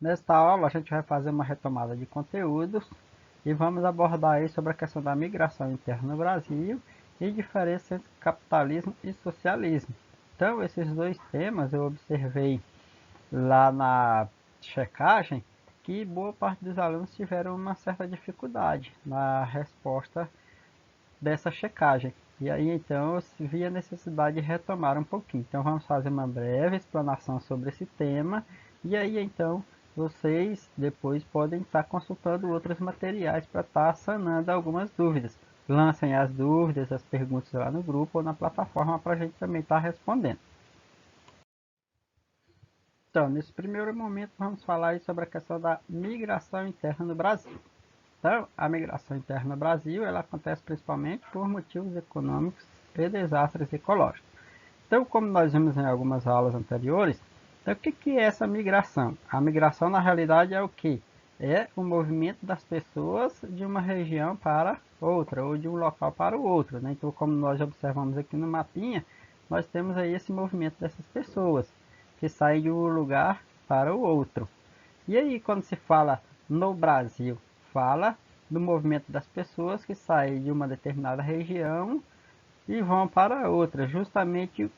Nesta aula a gente vai fazer uma retomada de conteúdos e vamos abordar aí sobre a questão da migração interna no Brasil e diferença entre capitalismo e socialismo. Então, esses dois temas eu observei lá na checagem que boa parte dos alunos tiveram uma certa dificuldade na resposta dessa checagem. E aí então eu vi a necessidade de retomar um pouquinho. Então vamos fazer uma breve explanação sobre esse tema. E aí então vocês depois podem estar consultando outros materiais para estar sanando algumas dúvidas. Lancem as dúvidas, as perguntas lá no grupo ou na plataforma para a gente também estar respondendo. Então, nesse primeiro momento, vamos falar sobre a questão da migração interna no Brasil. Então, a migração interna no Brasil ela acontece principalmente por motivos econômicos e desastres ecológicos. Então, como nós vimos em algumas aulas anteriores, então, o que é essa migração? A migração, na realidade, é o que? É o movimento das pessoas de uma região para outra, ou de um local para o outro. Né? Então, como nós observamos aqui no mapinha, nós temos aí esse movimento dessas pessoas que saem de um lugar para o outro. E aí, quando se fala no Brasil, fala do movimento das pessoas que saem de uma determinada região e vão para outra, justamente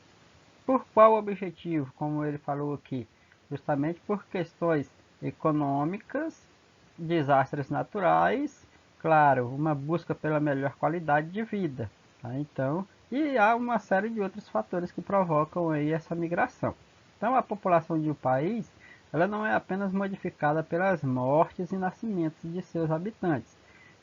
por qual objetivo, como ele falou aqui? Justamente por questões econômicas, desastres naturais, claro, uma busca pela melhor qualidade de vida. Tá? Então, e há uma série de outros fatores que provocam aí essa migração. Então, a população de um país, ela não é apenas modificada pelas mortes e nascimentos de seus habitantes.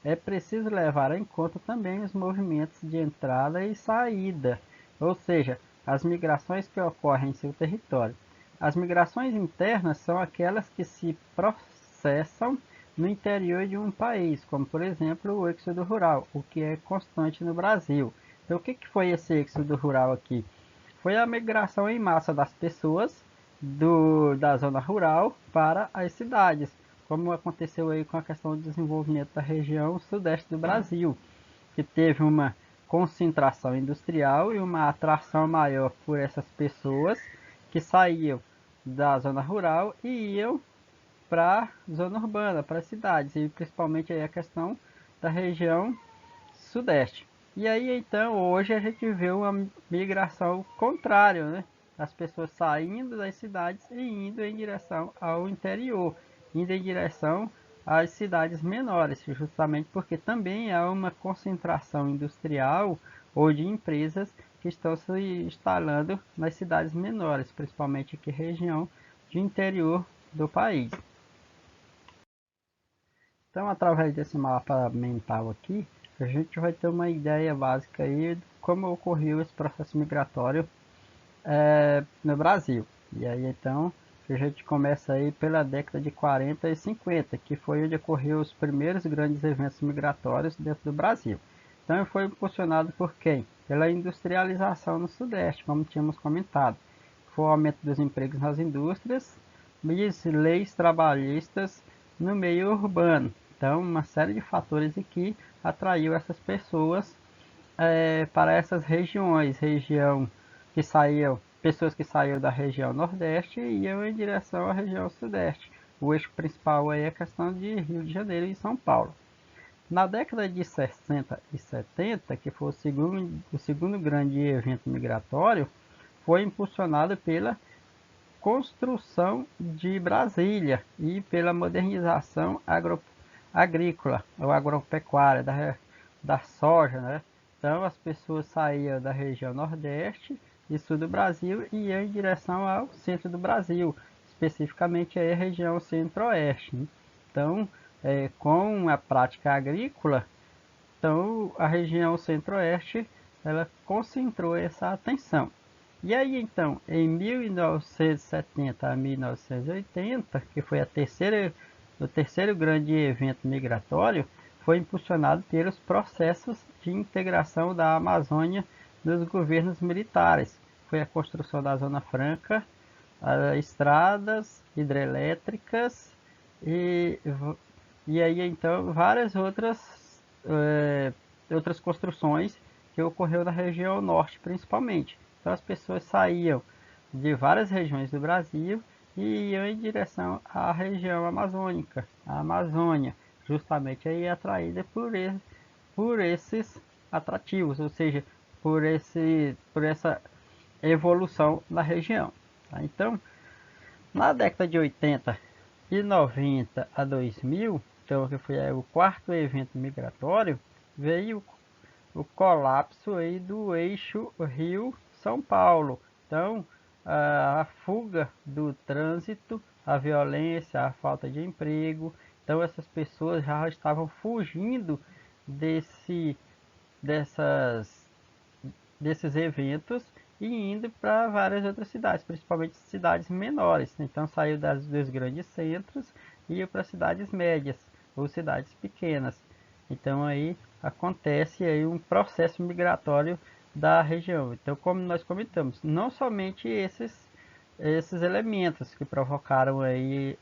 É preciso levar em conta também os movimentos de entrada e saída, ou seja, as migrações que ocorrem em seu território. As migrações internas são aquelas que se processam no interior de um país, como por exemplo o êxodo rural, o que é constante no Brasil. Então, o que foi esse êxodo rural aqui? Foi a migração em massa das pessoas da zona rural para as cidades, como aconteceu aí com a questão do desenvolvimento da região sudeste do Brasil, que teve uma concentração industrial e uma atração maior por essas pessoas que saíam da zona rural e iam para a zona urbana, para as cidades, e principalmente aí a questão da região sudeste. E aí então hoje a gente vê uma migração contrária, né? As pessoas saindo das cidades e indo em direção ao interior, indo em direção às cidades menores, justamente porque também há uma concentração industrial ou de empresas que estão se instalando nas cidades menores, principalmente aqui região de interior do país. Então, através desse mapa mental aqui, a gente vai ter uma ideia básica aí de como ocorreu esse processo migratório no Brasil. E aí, então, a gente começa aí pela década de 40 e 50, que foi onde ocorreu os primeiros grandes eventos migratórios dentro do Brasil. Então, foi impulsionado por quem? Pela industrialização no Sudeste, como tínhamos comentado. Foi o aumento dos empregos nas indústrias e leis trabalhistas no meio urbano. Então, uma série de fatores aqui atraiu essas pessoas para essas regiões, pessoas que saíam da região Nordeste e iam em direção à região Sudeste. O eixo principal aí é a questão de Rio de Janeiro e São Paulo. Na década de 60 e 70, que foi o segundo grande evento migratório, foi impulsionado pela construção de Brasília e pela modernização agrícola ou agropecuária da soja, né? Então as pessoas saíam da região nordeste e sul do Brasil e iam em direção ao centro do Brasil, especificamente aí a região centro-oeste. Né? Então, com a prática agrícola, então a região centro-oeste ela concentrou essa atenção. E aí então, em 1970 a 1980, que foi o terceiro grande evento migratório, foi impulsionado pelos processos de integração da Amazônia dos governos militares. Foi a construção da Zona Franca, estradas hidrelétricas e, e aí então várias outras construções que ocorreu na região norte principalmente. Então as pessoas saíam de várias regiões do Brasil e iam em direção à região amazônica, a Amazônia, justamente aí atraída por esses atrativos, ou seja, por essa evolução da região. Tá? Então, na década de 80 e 90 a 2000, então que foi o quarto evento migratório, veio o colapso aí do eixo Rio-São Paulo. Então, a fuga do trânsito, a violência, a falta de emprego. Então, essas pessoas já estavam fugindo desse, dessas, desses eventos e indo para várias outras cidades, principalmente cidades menores. Então, saiu dos grandes centros e ia para cidades médias ou cidades pequenas. Então aí acontece aí um processo migratório da região. Então, como nós comentamos, não somente esses elementos que provocaram aí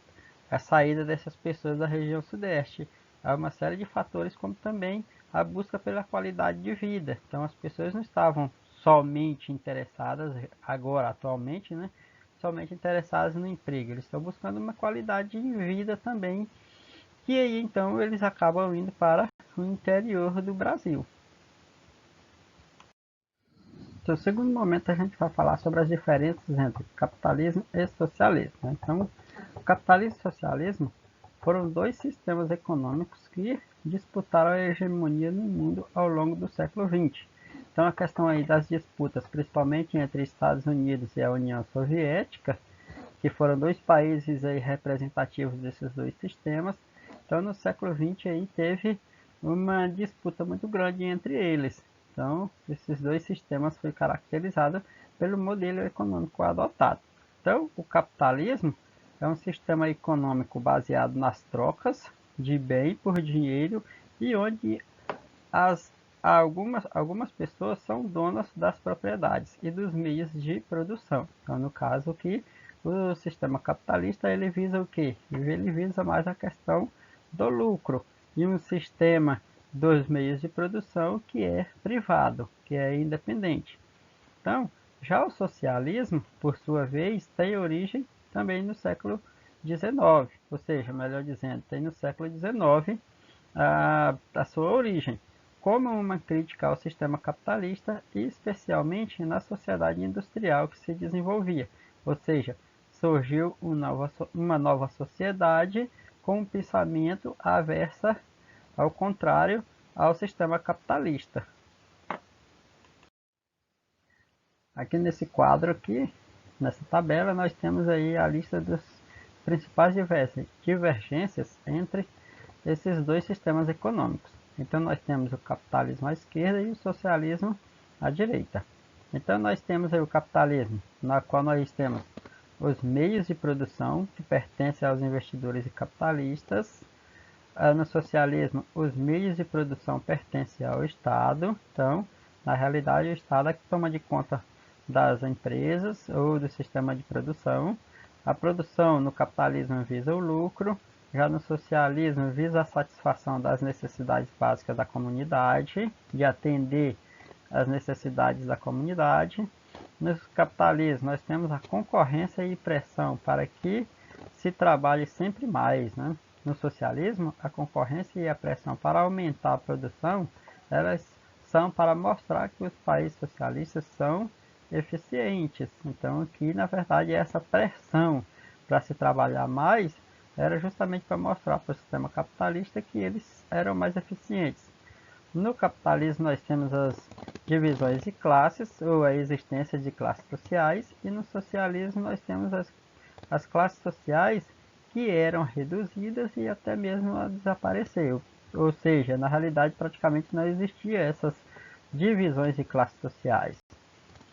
a saída dessas pessoas da região sudeste, há uma série de fatores, como também a busca pela qualidade de vida. Então, as pessoas não estavam somente interessadas agora, atualmente, né? Somente interessadas no emprego. Eles estão buscando uma qualidade de vida também. E aí, então, eles acabam indo para o interior do Brasil. No segundo momento, a gente vai falar sobre as diferenças entre capitalismo e socialismo. Né? Então, o capitalismo e o socialismo foram dois sistemas econômicos que disputaram a hegemonia no mundo ao longo do século XX. Então, a questão aí das disputas, principalmente entre Estados Unidos e a União Soviética, que foram dois países aí representativos desses dois sistemas. Então, no século XX aí teve uma disputa muito grande entre eles. Então, esses dois sistemas foi caracterizado pelo modelo econômico adotado. Então, o capitalismo é um sistema econômico baseado nas trocas de bem por dinheiro e onde as, algumas pessoas são donas das propriedades e dos meios de produção. Então, no caso que o sistema capitalista ele visa o quê? Ele visa mais a questão do lucro e um sistema dos meios de produção que é privado, que é independente. Então, já o socialismo, por sua vez, tem origem também no século XIX, ou seja, melhor dizendo, tem no século XIX a sua origem, como uma crítica ao sistema capitalista e especialmente na sociedade industrial que se desenvolvia, ou seja, surgiu uma nova sociedade com um pensamento aversa ao contrário ao sistema capitalista. Aqui nesse quadro aqui, nessa tabela, nós temos aí a lista das principais divergências entre esses dois sistemas econômicos. Então nós temos o capitalismo à esquerda e o socialismo à direita. Então nós temos aí o capitalismo, na qual nós temos os meios de produção que pertencem aos investidores e capitalistas. No socialismo, os meios de produção pertencem ao Estado. Então, na realidade, o Estado é que toma de conta das empresas ou do sistema de produção. A produção no capitalismo visa o lucro, já no socialismo visa a satisfação das necessidades básicas da comunidade, de atender às necessidades da comunidade. No capitalismo nós temos a concorrência e pressão para que se trabalhe sempre mais, né? No socialismo, a concorrência e a pressão para aumentar a produção, elas são para mostrar que os países socialistas são eficientes. Então, aqui, na verdade, essa pressão para se trabalhar mais era justamente para mostrar para o sistema capitalista que eles eram mais eficientes. No capitalismo, nós temos as divisões de classes, ou a existência de classes sociais, e no socialismo, nós temos as classes sociais que eram reduzidas e até mesmo a desaparecer. Ou seja, na realidade, praticamente não existia essas divisões de classes sociais.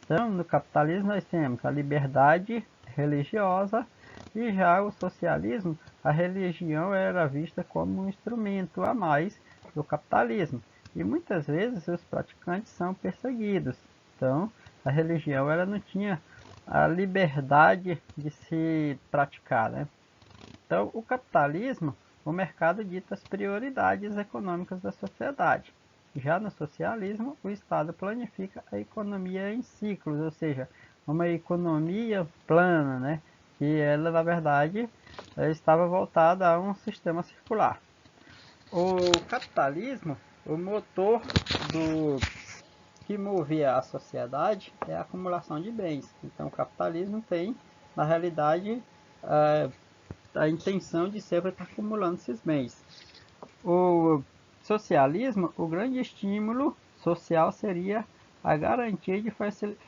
Então, no capitalismo, nós temos a liberdade religiosa e já o socialismo, a religião era vista como um instrumento a mais do capitalismo. E muitas vezes os praticantes são perseguidos. Então, a religião ela não tinha a liberdade de se praticar, né? Então, o capitalismo, o mercado dita as prioridades econômicas da sociedade. Já no socialismo, o Estado planifica a economia em ciclos, ou seja, uma economia plana, né? que ela, na verdade, estava voltada a um sistema circular. O capitalismo, o motor do que movia a sociedade é a acumulação de bens. Então, o capitalismo tem, na realidade, a intenção de sempre estar acumulando esses bens. O socialismo, o grande estímulo social seria a garantia de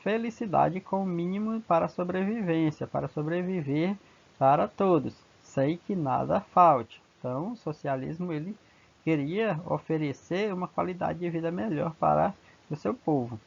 felicidade com o mínimo para a sobrevivência, para sobreviver para todos, sem que nada falte. Então, o socialismo ele queria oferecer uma qualidade de vida melhor para o seu povo.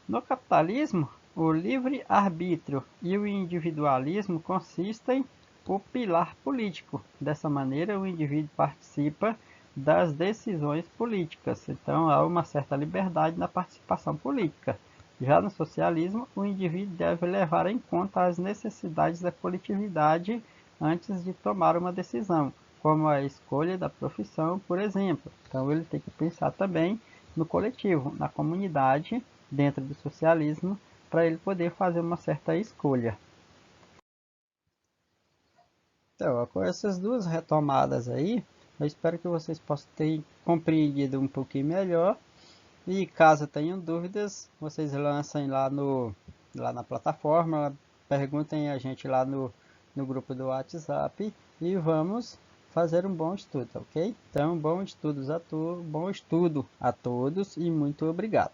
No capitalismo, o livre-arbítrio e o individualismo consistem no pilar político. Dessa maneira, o indivíduo participa das decisões políticas. Então, há uma certa liberdade na participação política. Já no socialismo, o indivíduo deve levar em conta as necessidades da coletividade antes de tomar uma decisão, como a escolha da profissão, por exemplo. Então, ele tem que pensar também no coletivo, na comunidade, dentro do socialismo, para ele poder fazer uma certa escolha. Então, com essas duas retomadas aí, eu espero que vocês possam ter compreendido um pouquinho melhor. E caso tenham dúvidas, vocês lancem lá na plataforma, perguntem a gente lá no grupo do WhatsApp e vamos fazer um bom estudo, ok? Então, bom estudo a todos e muito obrigado.